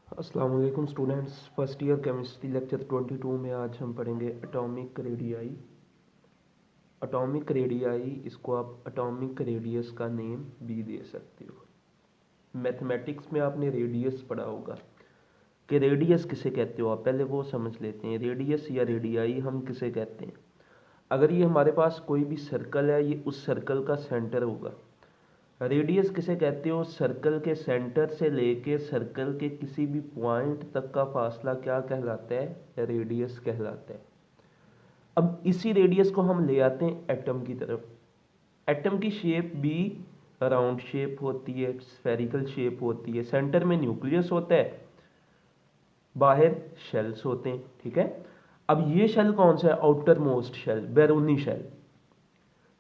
अस्सलाम वालेकुम students, first year chemistry lecture 22 में आज हम पढ़ेंगे एटॉमिक रेडियाई। एटॉमिक रेडियाई, इसको आप एटॉमिक रेडियस का नेम भी दे सकते हो। मैथमेटिक्स में आपने रेडियस पढ़ा होगा कि रेडियस किसे कहते हो, आप पहले वो समझ लेते हैं। रेडियस या रेडियाई हम किसे कहते हैं? अगर ये हमारे पास कोई भी सर्कल है, ये उस सर्कल का सेंटर होगा। रेडियस किसे कहते हो? सर्कल के सेंटर से लेके सर्कल के किसी भी पॉइंट तक का फासला क्या कहलाता है? रेडियस कहलाता है। अब इसी रेडियस को हम ले आते हैं एटम की तरफ। एटम की शेप भी राउंड शेप होती है, स्फेरिकल शेप होती है। सेंटर में न्यूक्लियस होता है, बाहर शेल्स होते हैं। ठीक है, अब ये शेल कौन सा है? आउटर मोस्ट शेल, बैरूनी शेल।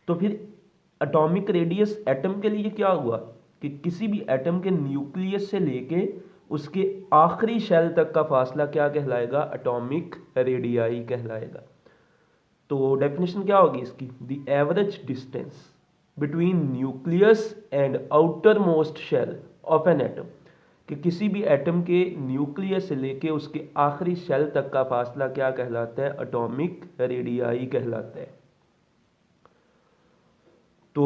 तो फिर एटॉमिक रेडियस एटम के लिए क्या हुआ कि किसी भी एटम के न्यूक्लियस से लेके उसके आखिरी शेल तक का फासला क्या कहलाएगा? एटॉमिक रेडियाई कहलाएगा। तो डेफिनेशन क्या होगी इसकी? The average distance between nucleus and outer most shell of an atom, कि किसी भी एटम के न्यूक्लियस से लेके उसके आखिरी शेल तक का फासला क्या कहलाता है? एटॉमिक रेडियाई कहलाता है। तो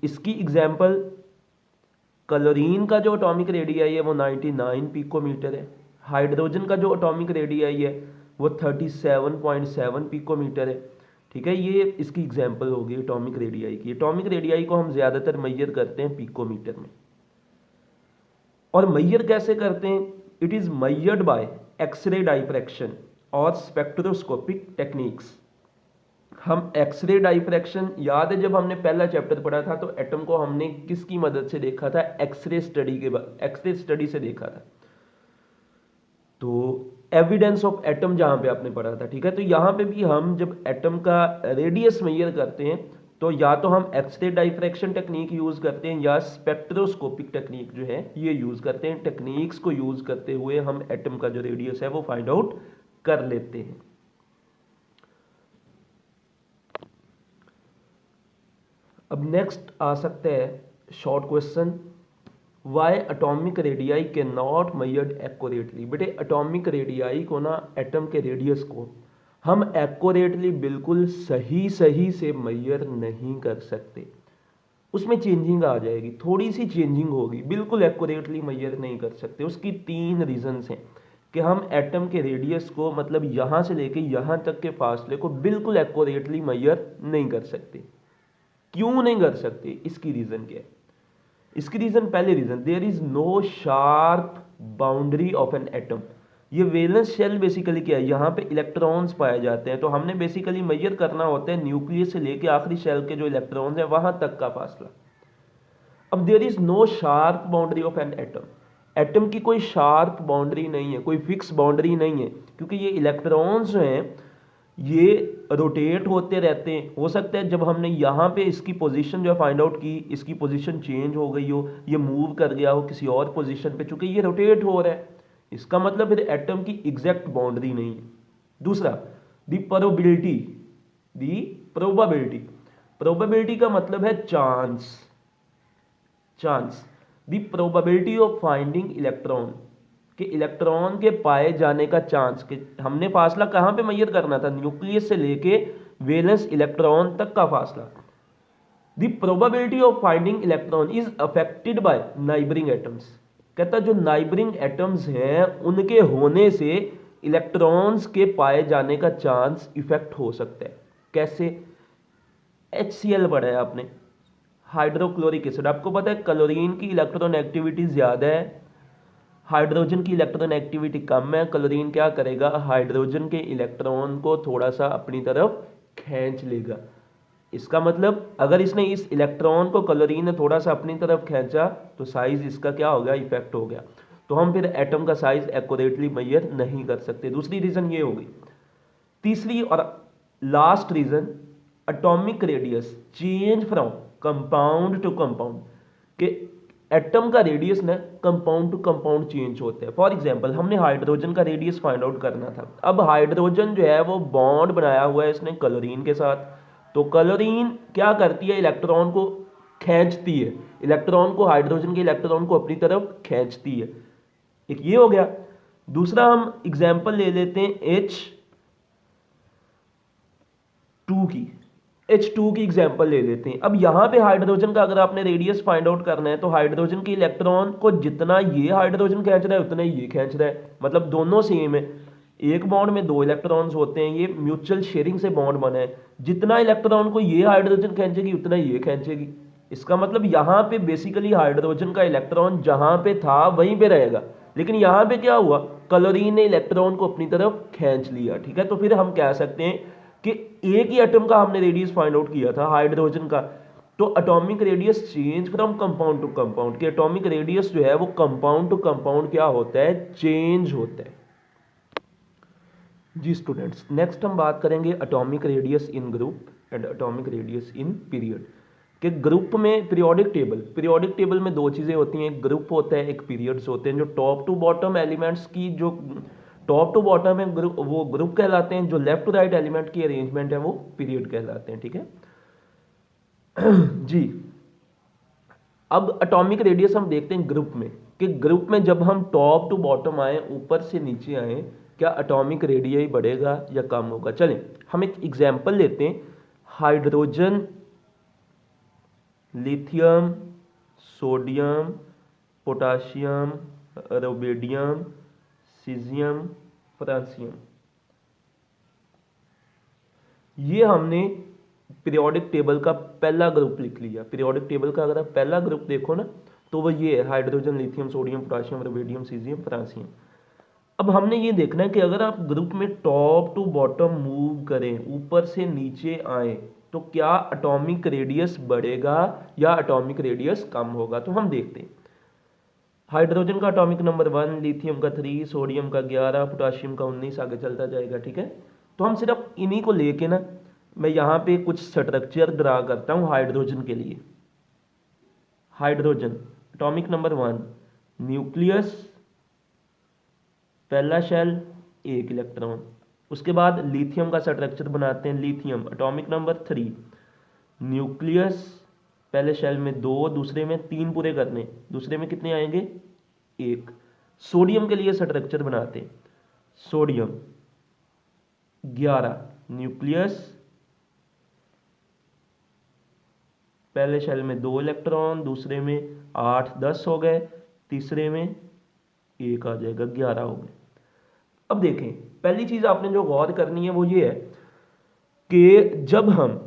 इसकी एग्जाम्पल, क्लोरीन का जो एटॉमिक रेडियाई है वो 99 पिकोमीटर है। हाइड्रोजन का जो एटॉमिक रेडियाई है वो 37.7 पिकोमीटर है। ठीक है, ये इसकी एग्जाम्पल होगी एटॉमिक रेडियाई की। एटॉमिक रेडियाई को हम ज़्यादातर मेजर करते हैं पिकोमीटर में। और मेजर कैसे करते हैं? It is measured by X-ray diffraction और स्पेक्ट्रोस्कोपिक टेक्निक्स। हम एक्सरे डाइफ्रैक्शन, याद है जब हमने पहला चैप्टर पढ़ा था तो एटम को हमने किसकी मदद से देखा था? एक्सरे स्टडी के बाद, एक्सरे स्टडी से देखा था। तो एविडेंस ऑफ एटम जहां पे आपने पढ़ा था। ठीक है, तो यहां पे भी हम जब एटम का रेडियस मेजर करते हैं तो या तो हम एक्सरे डाइफ्रैक्शन टेक्निक यूज करते हैं या स्पेक्ट्रोस्कोपिक टेक्निक जो है ये यूज करते हैं। टेक्निक्स को यूज करते हुए हम एटम का जो रेडियस है वो फाइंड आउट कर लेते हैं। अब नेक्स्ट आ सकता है short question, why atomic radii के नॉट मेजर्ड एक्यूरेटली। बेटे एटॉमिक रेडियाई को ना, एटम के रेडियस को हम एक्यूरेटली बिल्कुल सही सही से मेजर नहीं कर सकते। उसमें चेंजिंग आ जाएगी, थोड़ी सी चेंजिंग होगी, बिल्कुल एक्यूरेटली मेजर नहीं कर सकते। उसकी तीन रीजंस हैं कि हम एटम के रेडियस को, मतलब यहाँ से लेके यहाँ तक के फासले को बिल्कुल एक्यूरेटली मेजर नहीं कर सकते। क्यों नहीं कर सकते? इसकी रीजन क्या है? इसकी रीजन, पहले reason, there is no sharp boundary of an atom. ये वैलेंस शेल बेसिकली क्या है? यहाँ पे इलेक्ट्रॉन्स पाए जाते हैं, तो हमने बेसिकली मेजर करना होता है न्यूक्लियस से लेके आखिरी शेल के जो इलेक्ट्रॉन्स हैं वहां तक का फासला। अब there is no sharp boundary of an atom. Atom की कोई शार्प बाउंड्री नहीं है, कोई फिक्स बाउंड्री नहीं है, क्योंकि ये इलेक्ट्रॉन्स जो हैं ये रोटेट होते रहते हैं। हो सकता है जब हमने यहाँ पे इसकी पोजीशन जो है फाइंड आउट की, इसकी पोजीशन चेंज हो गई हो, ये मूव कर गया हो किसी और पोजीशन पे, चूंकि ये रोटेट हो रहा है, इसका मतलब फिर एटम की एग्जैक्ट बाउंड्री नहीं है। दूसरा, दी प्रोबेबिलिटी, दी प्रोबेबिलिटी। प्रोबेबिलिटी का मतलब है chance, chance. The probability of finding electron, कि इलेक्ट्रॉन के पाए जाने का चांस, कि हमने फासला कहां पे मेजर करना था? न्यूक्लियस से लेके वैलेंस इलेक्ट्रॉन तक का फासला। The probability of finding electron is affected by neighbouring atoms. कहता जो नाइबरिंग एटम्स हैं उनके होने से इलेक्ट्रॉन्स के पाए जाने का चांस इफेक्ट हो सकता है। कैसे? HCl पढ़ा है आपने, हाइड्रोक्लोरिक एसिड। आपको पता है क्लोरीन की इलेक्ट्रॉन एक्टिविटी ज्यादा है, हाइड्रोजन की इलेक्ट्रॉन एक्टिविटी कम है। क्लोरीन क्या करेगा? हाइड्रोजन के इलेक्ट्रॉन को थोड़ा सा अपनी तरफ खींच लेगा। इसका मतलब अगर इसने इस इलेक्ट्रॉन को, क्लोरीन ने थोड़ा सा अपनी तरफ खींचा तो साइज इसका क्या हो गया? इफेक्ट हो गया। तो हम फिर एटम का साइज एक्यूरेटली मेजर नहीं कर सकते। दूसरी रीजन ये होगी। तीसरी और last reason, atomic radius change from compound to compound, के एटम का रेडियस ना कंपाउंड टू कंपाउंड चेंज होता है। फॉर एग्जांपल हमने हाइड्रोजन का रेडियस फाइंड आउट करना था। अब हाइड्रोजन जो है वो बॉन्ड बनाया हुआ है इसने क्लोरीन के साथ, तो क्लोरीन क्या करती है? इलेक्ट्रॉन को खींचती है, इलेक्ट्रॉन को, हाइड्रोजन के इलेक्ट्रॉन को अपनी तरफ खींचती है। एक ये हो गया। दूसरा हम एग्जाम्पल ले लेते हैं H2 की। H2 की एग्जाम्पल ले लेते हैं। अब यहाँ पे हाइड्रोजन का अगर आपने रेडियस फाइंड आउट करना है तो हाइड्रोजन के इलेक्ट्रॉन को जितना ये हाइड्रोजन खींच रहा है उतना ये खींच रहा है, मतलब दोनों सेम है। एक बॉन्ड में 2 इलेक्ट्रॉन्स होते हैं, ये म्यूचुअल शेयरिंग से बॉन्ड बना है। जितना इलेक्ट्रॉन को ये हाइड्रोजन खींचेगी उतना ये खींचेगी। इसका मतलब यहाँ पे बेसिकली हाइड्रोजन का इलेक्ट्रॉन जहाँ पे था वहीं पे रहेगा, लेकिन यहाँ पे क्या हुआ, क्लोरीन ने इलेक्ट्रॉन को अपनी तरफ खींच लिया। ठीक है, तो फिर हम कह सकते हैं कि एक ही एटम का हमने रेडियस फाइंड आउट किया था हाइड्रोजन का, तो atomic radius change from compound to compound, कि एटॉमिक रेडियस जो है वो कंपाउंड टू कंपाउंड क्या होता है, चेंज होता है। जी स्टूडेंट्स, नेक्स्ट हम बात करेंगे atomic radius in group and atomic radius in period. कि ग्रुप में पीरियोडिक टेबल में 2 चीज़ें होती हैं, एक ग्रुप होता है, एक पीरियड्स होते हैं। जो टॉप टू बॉटम एलिमेंट्स की जो टॉप टू बॉटम है ग्रुप, वो ग्रुप कहलाते हैं। जो लेफ्ट टू राइट एलिमेंट की अरेंजमेंट है वो पीरियड कहलाते हैं। ठीक है जी। अब एटॉमिक रेडियस हम देखते हैं ग्रुप में, कि ग्रुप में जब हम टॉप टू बॉटम आए, ऊपर से नीचे आए, क्या एटॉमिक रेडियस बढ़ेगा या कम होगा। चलें हम एक एग्जांपल लेते हैं। Hydrogen, lithium, sodium, potassium, rubidium, caesium, francium, ये हमने पीरियोडिक टेबल का पहला ग्रुप लिख लिया। पीरियोडिक टेबल का अगर आप पहला ग्रुप देखो ना तो वो ये है, hydrogen, lithium, sodium, potassium, rubidium, caesium, francium. अब हमने ये देखना है कि अगर आप ग्रुप में टॉप टू बॉटम मूव करें, ऊपर से नीचे आए, तो क्या एटॉमिक रेडियस बढ़ेगा या एटॉमिक रेडियस कम होगा। तो हम देखते हैं। हाइड्रोजन का एटॉमिक नंबर 1, लिथियम का 3, सोडियम का 11, पोटाशियम का 19, आगे चलता जाएगा। ठीक है, तो हम सिर्फ इन्हीं को लेके ना, मैं यहाँ पे कुछ स्ट्रक्चर ड्रा करता हूँ हाइड्रोजन के लिए। हाइड्रोजन एटॉमिक नंबर 1, न्यूक्लियस, पहला शेल, 1 इलेक्ट्रॉन। उसके बाद लिथियम का स्ट्रक्चर बनाते हैं। लिथियम एटॉमिक नंबर 3, न्यूक्लियस, पहले शेल में 2, दूसरे में 3 पूरे करने, दूसरे में कितने आएंगे, 1। सोडियम के लिए स्ट्रक्चर बनाते हैं। सोडियम 11, न्यूक्लियस, पहले शेल में 2 इलेक्ट्रॉन, दूसरे में 8, 10 हो गए, तीसरे में 1 आ जाएगा, 11 हो गए। अब देखें, पहली चीज आपने जो गौर करनी है वो ये है कि जब हम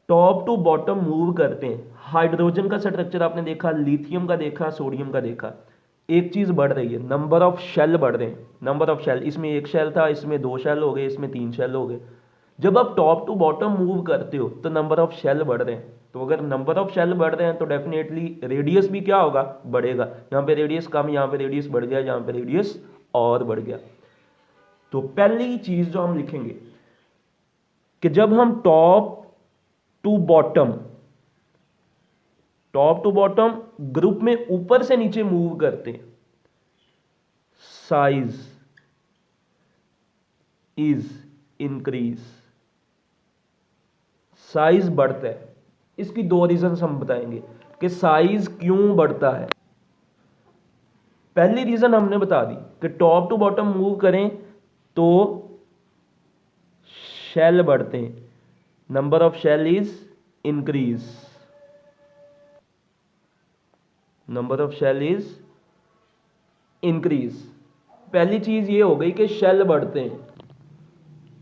टॉप टू बॉटम मूव करते हैं, हाइड्रोजन का स्ट्रक्चर आपने देखा, लिथियम का देखा, सोडियम का देखा, एक चीज बढ़ रही है, नंबर ऑफ शेल बढ़ रहे हैं। नंबर ऑफ शेल, इसमें 1 शेल था, इसमें 2 शेल हो गए, इसमें 3 शेल हो गए। जब आप टॉप टू बॉटम मूव करते हो तो नंबर ऑफ शेल बढ़ रहे हैं। तो अगर नंबर ऑफ शेल बढ़ रहे हैं तो डेफिनेटली रेडियस भी क्या होगा, बढ़ेगा। यहाँ पे रेडियस कम, यहाँ पे रेडियस बढ़ गया, यहाँ पे रेडियस और बढ़ गया। तो पहली चीज जो हम लिखेंगे कि जब हम टॉप टू बॉटम ग्रुप में ऊपर से नीचे मूव करते हैं, साइज इज इंक्रीज, साइज बढ़ता है। इसकी 2 रीजन हम बताएंगे कि साइज क्यों बढ़ता है। पहली रीजन हमने बता दी कि टॉप टू बॉटम मूव करें तो शेल बढ़ते हैं, number of shell is increase, number of shell is increase. पहली चीज ये हो गई कि शेल बढ़ते हैं,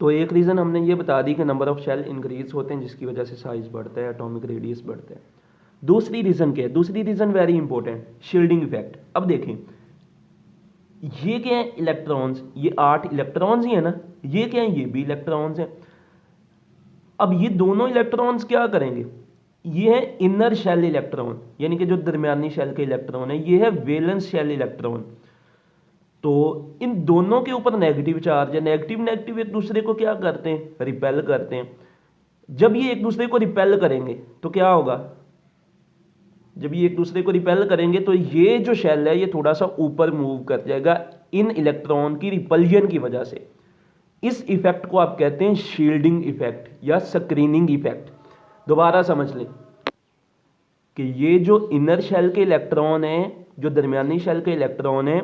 तो एक रीजन हमने ये बता दी कि नंबर ऑफ शेल इंक्रीज होते हैं जिसकी वजह से साइज बढ़ता है, एटॉमिक रेडियस बढ़ता है। दूसरी रीजन क्या है, दूसरी reason very important, shielding effect. अब देखें, ये क्या है, इलेक्ट्रॉन्स, ये 8 इलेक्ट्रॉन्स ही है ना, ये क्या है, ये भी इलेक्ट्रॉन्स हैं। अब ये दोनों इलेक्ट्रॉन्स क्या करेंगे, ये है इनर शेल इलेक्ट्रॉन, यानी कि जो दरमियानी शेल के इलेक्ट्रॉन है, ये है वैलेंस शेल इलेक्ट्रॉन। तो इन दोनों के ऊपर नेगेटिव चार्ज है, नेगेटिव नेगेटिव एक दूसरे को क्या करते हैं, रिपेल करते हैं। जब ये एक दूसरे को रिपेल करेंगे तो क्या होगा, जब ये एक दूसरे को रिपेल करेंगे तो ये जो शेल है ये थोड़ा सा ऊपर मूव कर जाएगा इन इलेक्ट्रॉन की रिपल्जन की वजह से। इस इफेक्ट को आप कहते हैं शील्डिंग इफेक्ट या स्क्रीनिंग इफेक्ट। दोबारा समझ लें कि ये जो इनर शेल के इलेक्ट्रॉन है, जो दरमियानी शेल के इलेक्ट्रॉन है,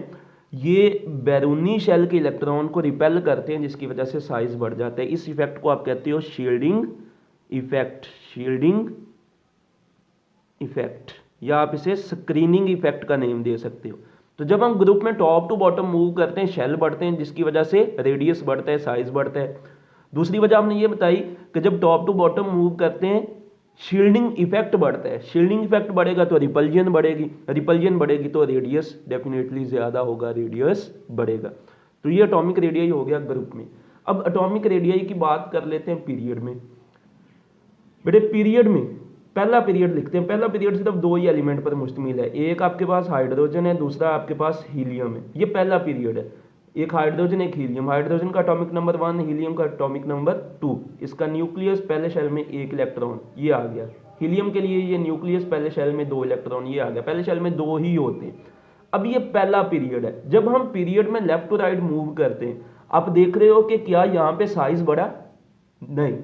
ये बैरूनी शेल के इलेक्ट्रॉन को रिपेल करते हैं, जिसकी वजह से साइज बढ़ जाता है। इस इफेक्ट को आप कहते हो शील्डिंग इफेक्ट, शील्डिंग इफेक्ट, या आप इसे स्क्रीनिंग इफेक्ट का नेम दे सकते हो। तो जब हम ग्रुप में टॉप टू बॉटम मूव करते हैं, शेल बढ़ते हैं, जिसकी वजह से रेडियस बढ़ता है, साइज बढ़ता है। दूसरी वजह हमने ये बताई कि जब टॉप टू बॉटम मूव करते हैं शील्डिंग इफेक्ट बढ़ता है। शील्डिंग इफेक्ट बढ़ेगा तो रिपल्जन बढ़ेगी, रिपल्जन बढ़ेगी तो रेडियस डेफिनेटली ज्यादा होगा, रेडियस बढ़ेगा। तो ये एटॉमिक रेडियाई हो गया ग्रुप में। अब एटॉमिक रेडियाई की बात कर लेते हैं पीरियड में। बेटे पीरियड में पहला पीरियड लिखते हैं। पहला पीरियड सिर्फ दो ही एलिमेंट पर मुश्तमिल है, एक आपके पास हाइड्रोजन है, दूसरा आपके पास हीलियम है। ये पहला पीरियड है, एक हाइड्रोजन एक हीलियम। हाइड्रोजन का एटॉमिक नंबर 1, हीलियम का एटॉमिक नंबर 2। इसका न्यूक्लियस पहले शेल में 1 इलेक्ट्रॉन, ये आ गया। हीलियम के लिए ये न्यूक्लियस पहले शेल में 2 इलेक्ट्रॉन, ये आ गया। पहले शेल में 2 ही होते हैं। अब ये पहला पीरियड है। जब हम पीरियड में लेफ्ट टू राइट मूव करते हैं, आप देख रहे हो कि क्या यहाँ पे साइज बढ़ा? नहीं।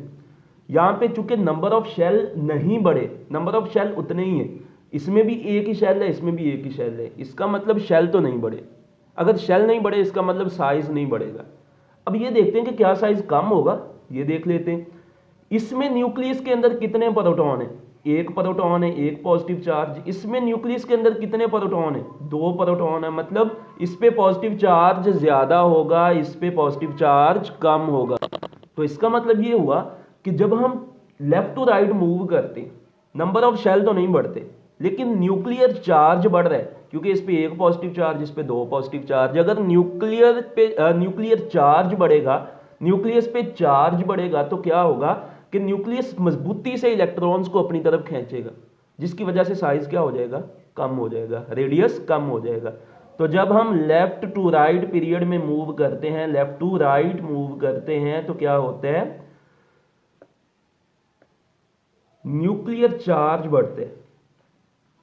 यहां पे चूंकि नंबर ऑफ शेल नहीं बढ़े, नंबर ऑफ शेल उतने ही है। इसमें भी एक ही शेल है, इसमें भी एक ही शेल है, इसका मतलब शेल तो नहीं बढ़े। अगर शेल नहीं बढ़े इसका मतलब साइज नहीं बढ़ेगा। अब ये देखते हैं कि क्या साइज कम होगा, ये देख लेते हैं। इसमें न्यूक्लियस के अंदर कितने प्रोटॉन है? 1 प्रोटॉन है, 1 पॉजिटिव चार्ज। इसमें न्यूक्लियस के अंदर कितने प्रोटॉन है? 2 प्रोटॉन है। मतलब इस पे पॉजिटिव चार्ज ज्यादा होगा, इस पे पॉजिटिव चार्ज कम होगा। तो इसका मतलब ये हुआ कि जब हम लेफ्ट टू राइट मूव करते हैं, नंबर ऑफ शेल तो नहीं बढ़ते, लेकिन न्यूक्लियर चार्ज बढ़ रहा है, क्योंकि इस पे 1 पॉजिटिव चार्ज, इस पे 2 पॉजिटिव चार्ज। अगर न्यूक्लियर चार्ज बढ़ेगा, न्यूक्लियस पे चार्ज बढ़ेगा, तो क्या होगा कि न्यूक्लियस मजबूती से इलेक्ट्रॉन्स को अपनी तरफ खींचेगा, जिसकी वजह से साइज क्या हो जाएगा? कम हो जाएगा, रेडियस कम हो जाएगा। तो जब हम लेफ्ट टू राइट पीरियड में मूव करते हैं, लेफ्ट टू राइट मूव करते हैं, तो क्या होता है? न्यूक्लियर चार्ज बढ़ते हैं,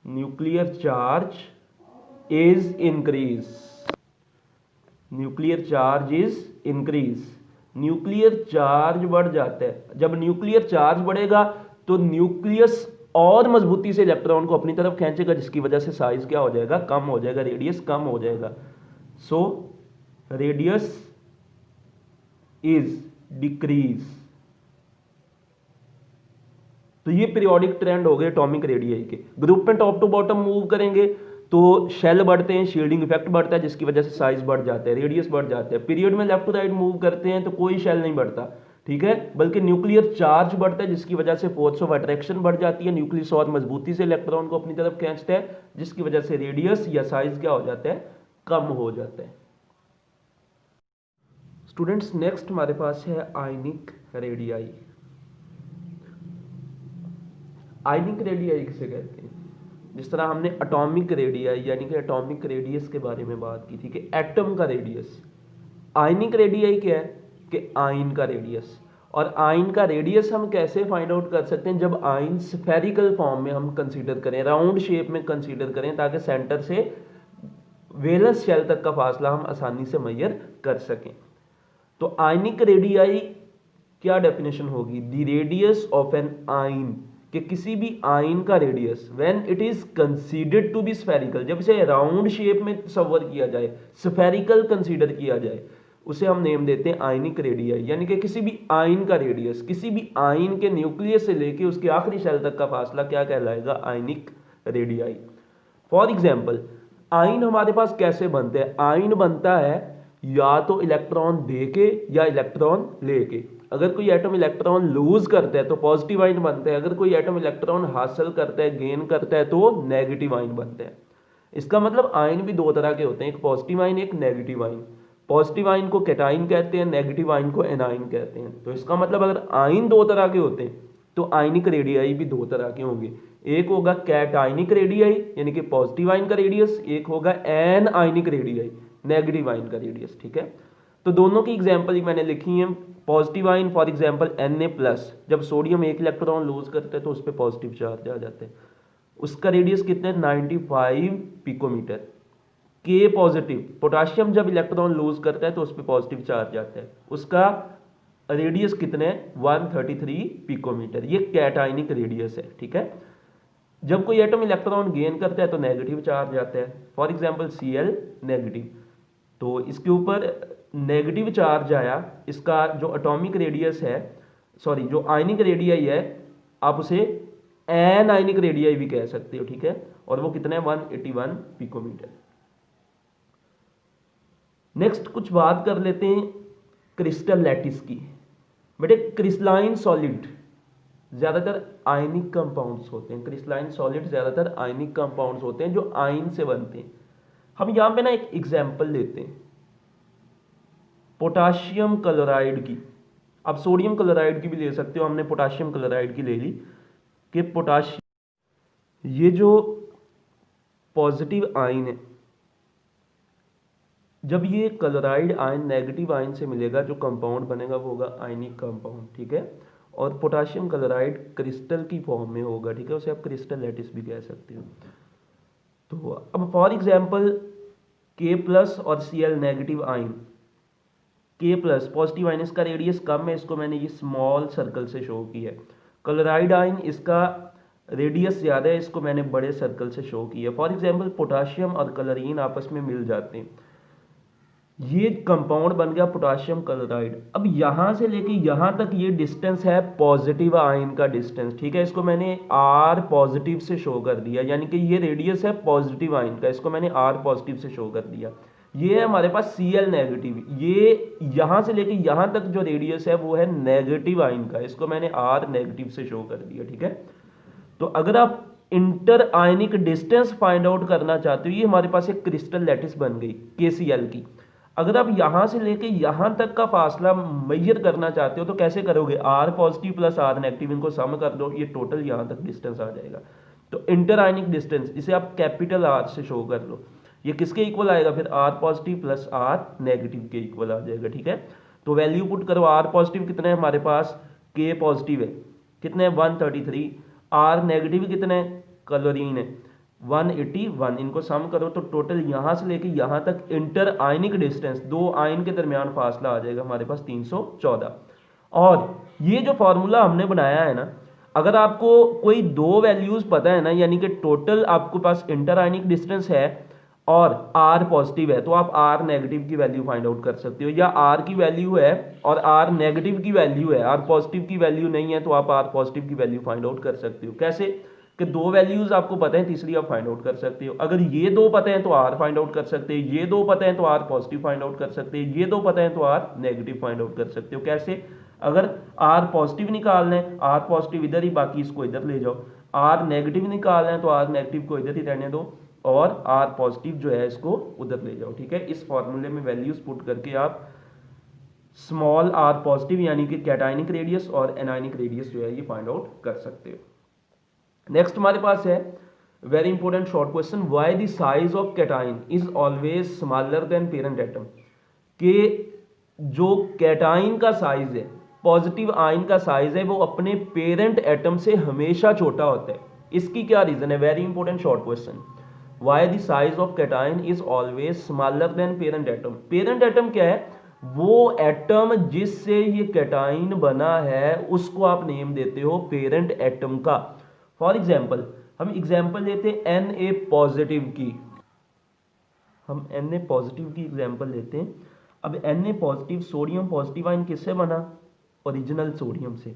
nuclear charge is increase, nuclear charge is increase, nuclear charge बढ़ जाता है। जब न्यूक्लियर चार्ज बढ़ेगा तो न्यूक्लियस और मजबूती से इलेक्ट्रॉन को अपनी तरफ खींचेगा, जिसकी वजह से साइज क्या हो जाएगा? कम हो जाएगा, रेडियस कम हो जाएगा। So radius is decrease. तो ये पीरियोडिक ट्रेंड हो गए एटॉमिक रेडियाई के। ग्रुप में टॉप टू बॉटम मूव करेंगे तो शेल बढ़ते हैं, शील्डिंग इफेक्ट बढ़ता है, जिसकी वजह से साइज बढ़ जाता है, रेडियस बढ़ जाता है। पीरियड में लेफ्ट टू राइट मूव करते हैं तो कोई शेल नहीं बढ़ता, ठीक है, बल्कि न्यूक्लियर चार्ज बढ़ता है, जिसकी वजह से फोर्स ऑफ अट्रैक्शन बढ़ जाती है। न्यूक्लियस और मजबूती से इलेक्ट्रॉन को अपनी तरफ खींचता है, जिसकी वजह से रेडियस या साइज क्या हो जाता है? कम हो जाता है। स्टूडेंट्स नेक्स्ट हमारे पास है आयनिक रेडियाई। आयनिक रेडियाई किसे कहते हैं? जिस तरह हमने एटॉमिक रेडियाई यानी कि एटॉमिक रेडियस के बारे में बात की थी कि एटम का रेडियस, आयनिक रेडियाई क्या है? कि आयन का रेडियस। और आयन का रेडियस हम कैसे फाइंड आउट कर सकते हैं? जब आयन स्फेरिकल फॉर्म में हम कंसीडर करें, राउंड शेप में कंसीडर करें, ताकि सेंटर से वैलेंस शेल तक का फासला हम आसानी से मेजर कर सकें। तो आयनिक रेडियाई क्या डेफिनेशन होगी? The radius of an ion, कि किसी भी आयन का radius when it is considered to be spherical, जब इसे राउंड शेप में तस्वर किया जाए, स्फेरिकल कंसीडर किया जाए, उसे हम नेम देते हैं आयनिक रेडियाई। यानी कि किसी भी आयन का रेडियस, किसी भी आयन के न्यूक्लियस से लेके उसके आखिरी शेल तक का फासला क्या कहलाएगा? Ionic radii. For example ion हमारे पास कैसे बनते हैं? आयन बनता है या तो इलेक्ट्रॉन दे के या इलेक्ट्रॉन लेके। अगर कोई एटम इलेक्ट्रॉन लूज करता है तो पॉजिटिव आयन बनता है, अगर कोई एटम इलेक्ट्रॉन हासिल करता है, गेन करता है, तो नेगेटिव आयन बनते हैं। इसका मतलब आयन भी 2 तरह के होते हैं, एक पॉजिटिव आयन, एक नेगेटिव आयन। पॉजिटिव आयन को कैटाइन कहते हैं, नेगेटिव आयन को एनाइन कहते हैं। तो इसका मतलब अगर आयन 2 तरह के होते हैं तो आयनिक रेडियाई भी 2 तरह के होंगे। एक होगा कैटाइनिक रेडियाई यानी कि पॉजिटिव आयन का रेडियस, एक होगा an ionic radii, negative ion का रेडियस, ठीक है। तो दोनों की एग्जांपल ही मैंने लिखी है। Positive ion for example Na+, जब सोडियम 1 इलेक्ट्रॉन लूज करते हैं तो उस पर पॉजिटिव चार्ज आ जाते हैं, उसका रेडियस कितने? 95 पिकोमीटर। के पॉजिटिव, पोटाशियम जब इलेक्ट्रॉन लूज करता है तो उस पर पॉजिटिव चार्ज आता है, उसका रेडियस कितने? 133 पिकोमीटर। ये कैटाइनिक रेडियस है, ठीक है। जब कोई एटम इलेक्ट्रॉन गेन करता है तो नेगेटिव चार्ज आता है, फॉर एग्जांपल Cl नेगेटिव। तो इसके ऊपर नेगेटिव चार्ज आया, इसका जो एटॉमिक रेडियस है, सॉरी जो आयनिक रेडियाई है, आप उसे एन आयनिक रेडियाई भी कह सकते हो, ठीक है। और वो कितना है 181 पिकोमीटर। नेक्स्ट कुछ बात कर लेते हैं क्रिस्टल लैटिस की। बेटे क्रिस्टलाइन सॉलिड ज्यादातर आयनिक कंपाउंड्स होते हैं, क्रिस्टलाइन सॉलिड ज्यादातर आयनिक कंपाउंड्स होते हैं जो आयन से बनते हैं। हम यहां पे ना एक एग्जांपल लेते हैं पोटाशियम क्लोराइड की। आप सोडियम क्लोराइड की भी ले सकते हो, हमने पोटाशियम क्लोराइड की ले ली कि पोटाशियम, ये जो पॉजिटिव आयन है, जब ये क्लोराइड आयन नेगेटिव आयन से मिलेगा, जो कंपाउंड बनेगा वो होगा आयनिक कंपाउंड, ठीक है। और पोटाशियम क्लोराइड क्रिस्टल की फॉर्म में होगा, ठीक है, उसे आप क्रिस्टल लैटिस भी कह सकते हो। तो अब फॉर एग्जांपल के प्लस और Cl नेगेटिव आयन, के प्लस पॉजिटिव आयन, इसका रेडियस कम है, इसको मैंने ये स्मॉल सर्कल से शो किया है। क्लोराइड आयन, इसका रेडियस ज़्यादा है, इसको मैंने बड़े सर्कल से शो किया है। फॉर एग्जांपल पोटाशियम और क्लोरीन आपस में मिल जाते हैं, ये कंपाउंड बन गया पोटाशियम क्लोराइड। अब यहां से लेके यहां तक ये डिस्टेंस है पॉजिटिव आयन का डिस्टेंस, ठीक है, इसको मैंने R पॉजिटिव से शो कर दिया, यानी कि ये रेडियस है पॉजिटिव आयन का, इसको मैंने R पॉजिटिव से शो कर दिया। ये है हमारे पास Cl नेगेटिव, ये यहां से लेके यहां तक जो रेडियस है वो है नेगेटिव आयन का, इसको मैंने R नेगेटिव से शो कर दिया, ठीक है। तो अगर आप इंटर आयनिक डिस्टेंस फाइंड आउट करना चाहते हो, ये हमारे पास एक क्रिस्टल लैटिस बन गई KCl की। अगर आप यहां से लेके यहां तक का फासला मेजर करना चाहते हो तो कैसे करोगे, R positive plus R negative, इनको सम कर दो, ये टोटल यहां तक डिस्टेंस आ जाएगा। तो इंटर आयनिक डिस्टेंस, इसे आप कैपिटल R से शो कर लो, ये किसके इक्वल आएगा फिर, R positive plus R negative के इक्वल आ जाएगा, ठीक है। तो वैल्यू पुट करो, R पॉजिटिव कितना है हमारे पास, K पॉजिटिव है, कितने 133, R नेगेटिव कितने क्लोरीन है 181, इनको सम करो तो टोटल यहां से लेके यहां तक इंटर आयनिक डिस्टेंस, दो आयन के दरमियान फासला आ जाएगा हमारे पास 314। और ये जो फॉर्मूला हमने बनाया है ना, अगर आपको कोई दो वैल्यूज पता है ना, यानी कि टोटल आपके पास इंटर आयनिक डिस्टेंस है और R पॉजिटिव है, तो आप R नेगेटिव की वैल्यू फाइंड आउट कर सकते हो, या R की वैल्यू है और R नेगेटिव की वैल्यू है, R पॉजिटिव की वैल्यू नहीं है तो आप R पॉजिटिव की वैल्यू फाइंड आउट कर सकते हो। कैसे कि दो वैल्यूज आपको पता है, तीसरी आप फाइंड आउट कर सकते हो। अगर ये दो पता है तो R फाइंड आउट कर सकते हैं, ये दो पता है तो R पॉजिटिव फाइंड आउट कर सकते हैं, ये दो पता है तो R नेगेटिव फाइंड आउट कर सकते हो। कैसे, अगर R पॉजिटिव निकालना है, R पॉजिटिव इधर ही, बाकी इसको इधर ले जाओ, R नेगेटिव निकालना है तो R नेगेटिव को इधर ही रहने दो और R पॉजिटिव जो है इसको उधर ले जाओ, ठीक है। इस फॉर्मूले में वैल्यूज पुट करके आप स्मॉल r पॉजिटिव यानी कि कैटायनिक रेडियस और एनायनिक रेडियस जो है ये फाइंड आउट कर सकते हो। नेक्स्ट हमारे पास है very important short question, why the size of cation is always smaller than parent atom, कि जो कैटाइन का साइज है, पॉजिटिव आयन का साइज है, वो अपने पेरेंट एटम से हमेशा छोटा होता है। इसकी क्या रीजन है, very important short question, why the size of cation is always smaller than parent atom. Parent atom क्या है, वो एटम जिससे ये कैटाइन बना है उसको आप नेम देते हो पेरेंट एटम का। फॉर एग्जाम्पल हम एग्जाम्पल लेते हैं Na पॉजिटिव की, हम Na पॉजिटिव की एग्जाम्पल लेते हैं। अब Na positive sodium positive ion किससे बना, ओरिजिनल सोडियम से,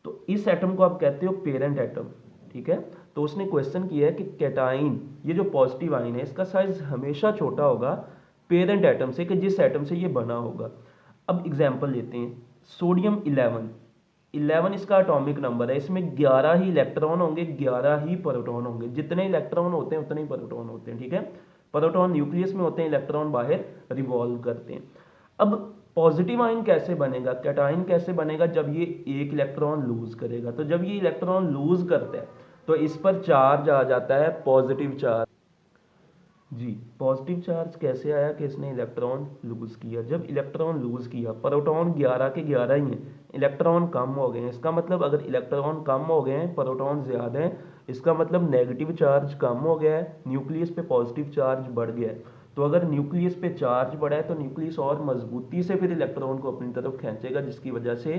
तो इस एटम को आप कहते हो पेरेंट एटम, ठीक है। तो उसने क्वेश्चन किया है कि कैटाइन, ये जो पॉजिटिव आयन है, इसका साइज हमेशा छोटा होगा पेरेंट एटम से, कि जिस एटम से ये बना होगा। अब एग्जाम्पल लेते हैं सोडियम 11 इसका एटॉमिक नंबर है, इसमें 11 ही इलेक्ट्रॉन होंगे, 11 ही प्रोटॉन होंगे, जितने इलेक्ट्रॉन होते हैं उतने ही प्रोटॉन होते हैं, ठीक है। प्रोटॉन न्यूक्लियस में होते हैं, इलेक्ट्रॉन बाहर रिवॉल्व करते हैं। अब पॉजिटिव आयन कैसे बनेगा, कैटाइन कैसे बनेगा, जब ये एक इलेक्ट्रॉन लूज करेगा, तो जब ये इलेक्ट्रॉन लूज करता है तो इस पर चार्ज आ जाता है पॉजिटिव चार्ज। जी, पॉजिटिव चार्ज कैसे आया कि इसने इलेक्ट्रॉन लूज किया, जब इलेक्ट्रॉन लूज किया, प्रोटॉन 11 के 11 ही हैं, इलेक्ट्रॉन कम हो गए हैं, इसका मतलब अगर इलेक्ट्रॉन कम हो गए हैं, प्रोटॉन ज्यादा है, इसका मतलब नेगेटिव चार्ज कम हो गया है, न्यूक्लियस पे पॉजिटिव चार्ज बढ़ गया है। तो अगर न्यूक्लियस पे चार्ज बढ़ा है तो न्यूक्लियस और मजबूती से फिर इलेक्ट्रॉन को अपनी तरफ खींचेगा, जिसकी वजह से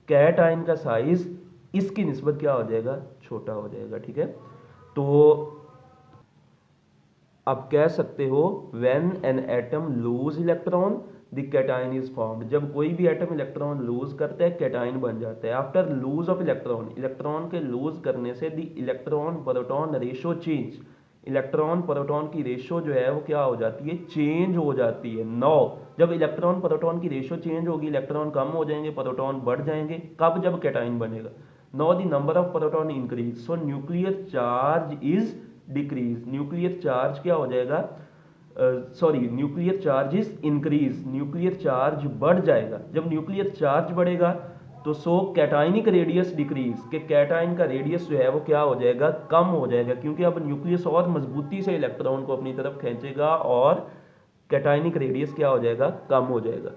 कैटाइन का साइज इसकी निस्बत क्या हो जाएगा, छोटा हो जाएगा, ठीक है। तो आप कह सकते हो when an atom loose electron the cation is formed, जब कोई भी एटम इलेक्ट्रॉन लूज करता है कैटाइन बन जाता है। After lose of electron, electron के लूज करने से the electron proton ratio change, electron proton की रेशो जो है वो क्या हो जाती है, चेंज हो जाती है। 9, जब इलेक्ट्रॉन प्रोटॉन की रेशो चेंज होगी, इलेक्ट्रॉन कम हो जाएंगे, प्रोटॉन बढ़ जाएंगे, कब, जब कैटाइन बनेगा। 9 the number of proton increase, so nuclear charge is decrease, nuclear charge क्या हो जाएगा, sorry nuclear charge is increase, nuclear charge बढ़ जाएगा। जब न्यूक्लियर चार्ज बढ़ेगा तो सो कैटाइनिक रेडियस डिक्रीज, के कैटाइन का रेडियस जो है वो क्या हो जाएगा, कम हो जाएगा, क्योंकि अब न्यूक्लियस और मजबूती से इलेक्ट्रॉन को अपनी तरफ खींचेगा और कैटाइनिक रेडियस क्या हो जाएगा, कम हो जाएगा।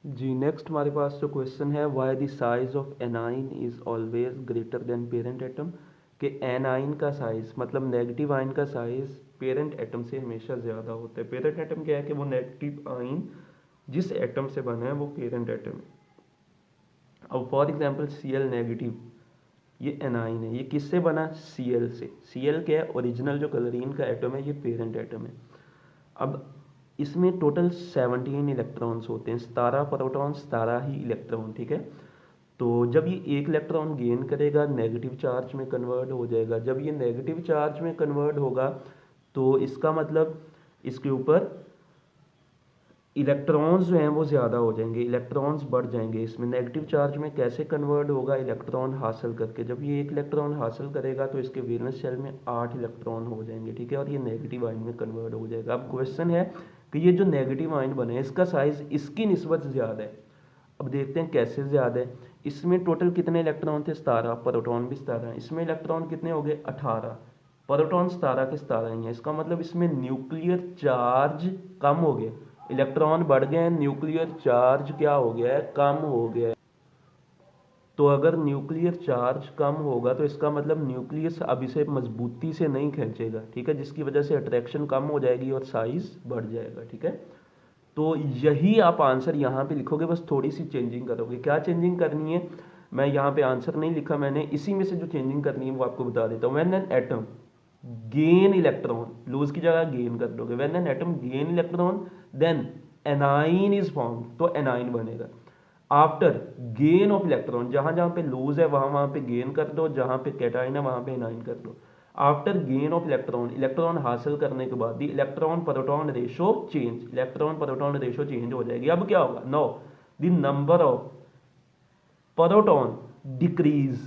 जी नेक्स्ट हमारे पास जो क्वेश्चन है, why the size of anion is always greater than parent atom, कि एनाइन का साइज मतलब नेगेटिव आयन का साइज पेरेंट एटम से हमेशा ज़्यादा होता है। पेरेंट एटम क्या है कि वो नेगेटिव आयन जिस एटम से बना है वो पेरेंट एटम है। अब फॉर एग्जांपल Cl नेगेटिव, ये एनाइन है, ये किससे बना, Cl से। Cl क्या है, ओरिजिनल जो क्लोरीन का एटम है, ये पेरेंट एटम है। अब इसमें टोटल 17 इलेक्ट्रॉन्स होते हैं, 17 प्रोटॉन 17 ही इलेक्ट्रॉन, ठीक है। तो जब ये एक इलेक्ट्रॉन गेन करेगा नेगेटिव चार्ज में कन्वर्ट हो जाएगा, जब ये नेगेटिव चार्ज में कन्वर्ट होगा तो इसका मतलब इसके ऊपर इलेक्ट्रॉन्स जो हैं वो ज़्यादा हो जाएंगे, इलेक्ट्रॉन्स बढ़ जाएंगे। इसमें नेगेटिव चार्ज में कैसे कन्वर्ट होगा, इलेक्ट्रॉन हासिल करके। जब ये एक इलेक्ट्रॉन हासिल करेगा तो इसके वैलेंस शेल में 8 इलेक्ट्रॉन हो जाएंगे, ठीक है, और ये नेगेटिव आयन में कन्वर्ट हो जाएगा। अब क्वेश्चन है कि ये जो नेगेटिव आयन बने हैं इसका साइज इसकी निस्बत ज़्यादा है। अब देखते हैं कैसे ज़्यादा है। इसमें टोटल कितने इलेक्ट्रॉन थे, 17, प्रोटॉन भी 17, इसमें इलेक्ट्रॉन कितने हो गए, 18, प्रोटॉन 17 के 17 ही हैं। इसका मतलब इसमें न्यूक्लियर चार्ज कम हो गया, इलेक्ट्रॉन बढ़ गए हैं, न्यूक्लियर चार्ज क्या हो गया है, कम हो गया है। तो अगर न्यूक्लियर चार्ज कम होगा तो इसका मतलब न्यूक्लियस अब इसे मजबूती से नहीं खींचेगा, ठीक है, जिसकी वजह से अट्रैक्शन कम हो जाएगी और साइज बढ़ जाएगा, ठीक है। तो यही आप आंसर यहाँ पे लिखोगे, बस थोड़ी सी चेंजिंग करोगे। क्या चेंजिंग करनी है, मैं यहाँ पे आंसर नहीं लिखा मैंने, इसी में से जो चेंजिंग करनी है वो आपको बता देता हूँ। When an atom gain electron, lose की जगह गेन कर दोगे, when an atom gain electron then anion is formed, तो एनाइन बनेगा। आफ्टर गेन ऑफ इलेक्ट्रॉन, जहां जहां पे लूज है वहां वहां पे गेन कर दो, जहां पे कैटाइन है वहां पे एनाइन कर दो। After gain of electron, electron हासिल करने के बाद the electron proton ratio change, electron proton ratio change हो जाएगी। अब क्या होगा, no the number of proton decrease,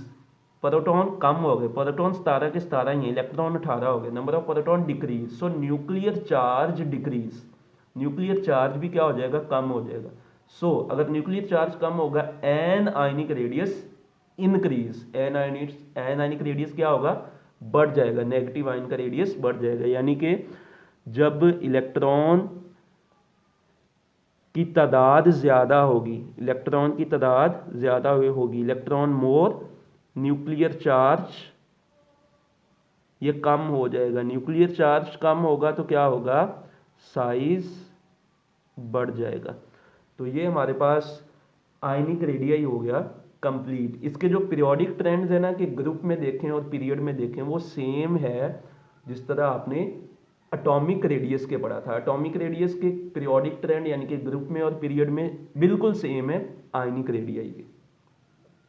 proton कम हो गए, प्रोटॉन 17 के 17 ही है, इलेक्ट्रॉन 18 हो गए, number of proton decrease, so nuclear charge decrease, nuclear charge भी क्या हो जाएगा, कम हो जाएगा। सो अगर न्यूक्लियर चार्ज कम होगा an ionic radius increase, an ionic radius क्या होगा, बढ़ जाएगा, नेगेटिव आयन का रेडियस बढ़ जाएगा। यानी कि जब इलेक्ट्रॉन की तादाद ज़्यादा होगी, इलेक्ट्रॉन की तादाद ज़्यादा होगी, इलेक्ट्रॉन मोर, न्यूक्लियर चार्ज ये कम हो जाएगा। न्यूक्लियर चार्ज कम होगा तो क्या होगा, साइज बढ़ जाएगा। तो ये हमारे पास आयनिक रेडियाई हो गया कंप्लीट। इसके जो पीरियोडिक ट्रेंड्स है ना, कि ग्रुप में देखें और पीरियड में देखें, वो सेम है जिस तरह आपने एटॉमिक रेडियस के पढ़ा था। एटॉमिक रेडियस के पीरियोडिक ट्रेंड यानी कि ग्रुप में और पीरियड में बिल्कुल सेम है आयनिक रेडियाई के।